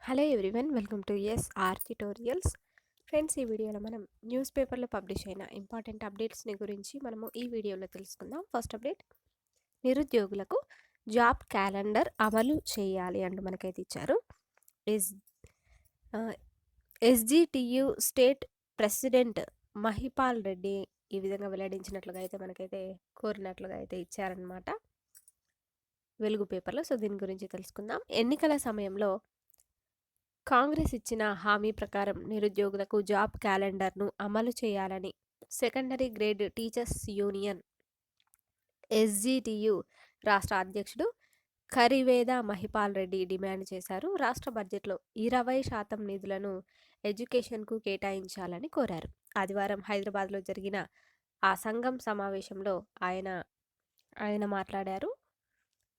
Hello everyone, welcome to SR tutorials. Friends, ఈ వీడియోలో మనం న్యూస్ పేపర్లో పబ్లిష్ అయిన ఇంపార్టెంట్ అప్డేట్స్ని గురించి మనము ఈ వీడియోలో తెలుసుకుందాం. ఫస్ట్ అప్డేట్, నిరుద్యోగులకు జాబ్ క్యాలెండర్ అమలు చేయాలి అంటూ మనకైతే ఇచ్చారు. S SGTU state president Mahipal Reddy ఈ విధంగా వెల్లడించినట్లుగా అయితే మనకైతే కోరినట్లుగా అయితే ఇచ్చారనమాట వెలుగు పేపర్లో. సో దీని గురించి తెలుసుకుందాం. ఎన్నికల సమయంలో కాంగ్రెస్ ఇచ్చిన హామీ ప్రకారం నిరుద్యోగులకు జాబ్ క్యాలెండర్ను అమలు చేయాలని సెకండరీ గ్రేడ్ టీచర్స్ యూనియన్ ఎస్జిటియు రాష్ట్ర అధ్యక్షుడు కరివేద మహిపాల్ రెడ్డి డిమాండ్ చేశారు. రాష్ట్ర బడ్జెట్లో 20% నిధులను ఎడ్యుకేషన్కు కేటాయించాలని కోరారు. ఆదివారం హైదరాబాద్లో జరిగిన ఆ సంఘం సమావేశంలో ఆయన మాట్లాడారు.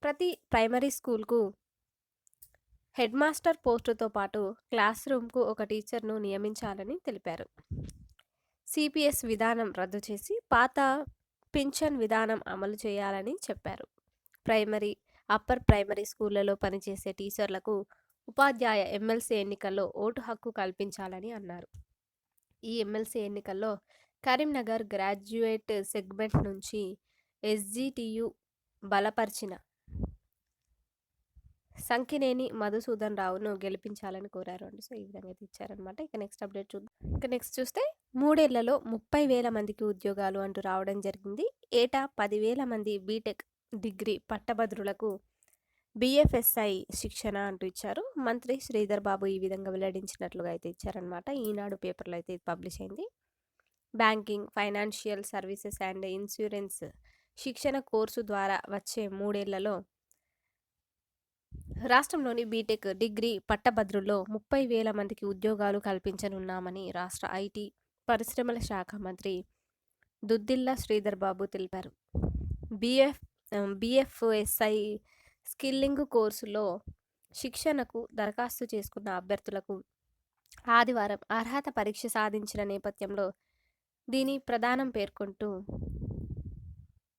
ప్రతి ప్రైమరీ స్కూల్కు హెడ్ మాస్టర్ పోస్టుతో పాటు క్లాస్ రూమ్కు ఒక టీచర్ను నియమించాలని తెలిపారు. సిపిఎస్ విధానం రద్దు చేసి పాత పింఛన్ విధానం అమలు చేయాలని చెప్పారు. ప్రైమరీ, అప్పర్ ప్రైమరీ స్కూళ్లలో పనిచేసే టీచర్లకు ఉపాధ్యాయ ఎమ్మెల్సీ ఎన్నికల్లో ఓటు హక్కు కల్పించాలని అన్నారు. ఈ ఎమ్మెల్సీ ఎన్నికల్లో కరీంనగర్ గ్రాడ్యుయేట్ సెగ్మెంట్ నుంచి ఎస్జిటియు బలపరిచిన సంకినేని మధుసూదన్ రావును గెలిపించాలని కోరారు అండి. సో ఈ విధంగా అయితే ఇచ్చారనమాట. ఇక నెక్స్ట్ అప్డేట్ చూద్దాం. ఇక నెక్స్ట్ చూస్తే 3 ఏళ్లలో 30,000 మందికి ఉద్యోగాలు అంటూ రావడం జరిగింది. ఏటా 10,000 మంది బీటెక్ డిగ్రీ పట్టభద్రులకు బిఎఫ్ఎస్ఐ శిక్షణ అంటూ ఇచ్చారు. మంత్రి శ్రీధర్ బాబు ఈ విధంగా వెల్లడించినట్లుగా అయితే ఇచ్చారనమాట. ఈనాడు పేపర్లో అయితే పబ్లిష్ అయింది. Banking, financial services and insurance శిక్షణ కోర్సు ద్వారా వచ్చే 3 ఏళ్లలో రాష్ట్రంలోని బీటెక్ డిగ్రీ పట్టభద్రుల్లో 30,000 మందికి ఉద్యోగాలు కల్పించనున్నామని రాష్ట్ర ఐటీ పరిశ్రమల శాఖ మంత్రి దుద్దిల్ల శ్రీధర్ బాబు తెలిపారు. బిఎఫ్ఎస్ఐ స్కిల్లింగ్ కోర్సులో శిక్షణకు దరఖాస్తు చేసుకున్న అభ్యర్థులకు ఆదివారం అర్హత పరీక్ష సాధించిన నేపథ్యంలో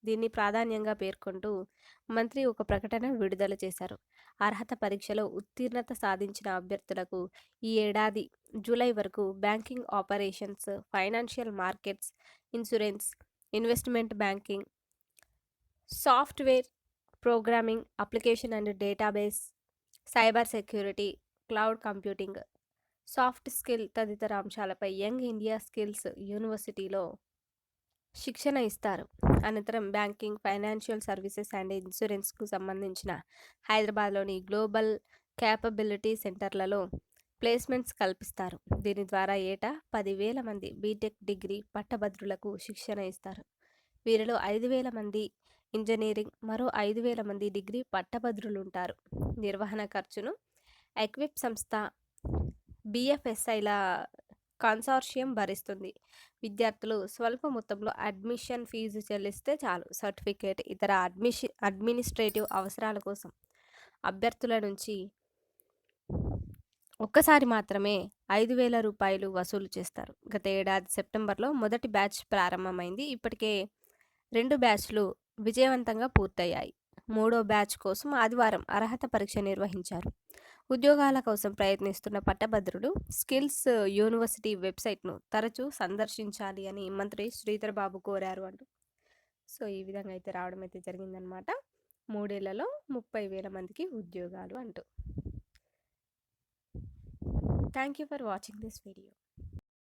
దీని ప్రాధాన్యంగా పేర్కొంటూ మంత్రి ఒక ప్రకటన విడుదల చేశారు. అర్హత పరీక్షలో ఉత్తీర్ణత సాధించిన అభ్యర్థులకు ఈ ఏడాది జూలై వరకు banking operations, financial markets, insurance, investment banking, software programming, application and database, cyber security, cloud computing, soft skill తదితర అంశాలపై యంగ్ ఇండియా స్కిల్స్ యూనివర్సిటీలో శిక్షణ ఇస్తారు. అనంతరం బ్యాంకింగ్, ఫైనాన్షియల్ సర్వీసెస్ అండ్ ఇన్సూరెన్స్కు సంబంధించిన హైదరాబాద్లోని గ్లోబల్ క్యాపబిలిటీ సెంటర్లలో ప్లేస్మెంట్స్ కల్పిస్తారు. దీని ద్వారా ఏటా 10,000 మంది బీటెక్ డిగ్రీ పట్టభద్రులకు శిక్షణ ఇస్తారు. వీరిలో 5,000 మంది ఇంజనీరింగ్, మరో 5,000 మంది డిగ్రీ పట్టభద్రులుంటారు. నిర్వహణ ఖర్చును ఎక్విప్ సంస్థ బిఎఫ్ఎస్ఐల కన్సార్షియం భరిస్తుంది. విద్యార్థులు స్వల్ప మొత్తంలో అడ్మిషన్ ఫీజు చెల్లిస్తే చాలు. సర్టిఫికేట్, ఇతర అడ్మినిస్ట్రేటివ్ అవసరాల కోసం అభ్యర్థుల నుంచి ఒక్కసారి మాత్రమే 5,000 రూపాయలు వసూలు చేస్తారు. గత ఏడాది సెప్టెంబర్లో మొదటి బ్యాచ్ ప్రారంభమైంది. ఇప్పటికే 2 బ్యాచ్లు విజయవంతంగా పూర్తయ్యాయి. 3వ బ్యాచ్ కోసం ఆదివారం అర్హత పరీక్ష నిర్వహించారు. ఉద్యోగాల కోసం ప్రయత్నిస్తున్న పట్టభద్రులు స్కిల్స్ యూనివర్సిటీ వెబ్సైట్ను తరచూ సందర్శించాలి అని మంత్రి శ్రీధర్ బాబు కోరారు అంటూ. సో ఈ విధంగా అయితే రావడం అయితే జరిగిందనమాట. 3 ఏళ్లలో 30,000 మందికి ఉద్యోగాలు అంటూ. Thank you for watching this video.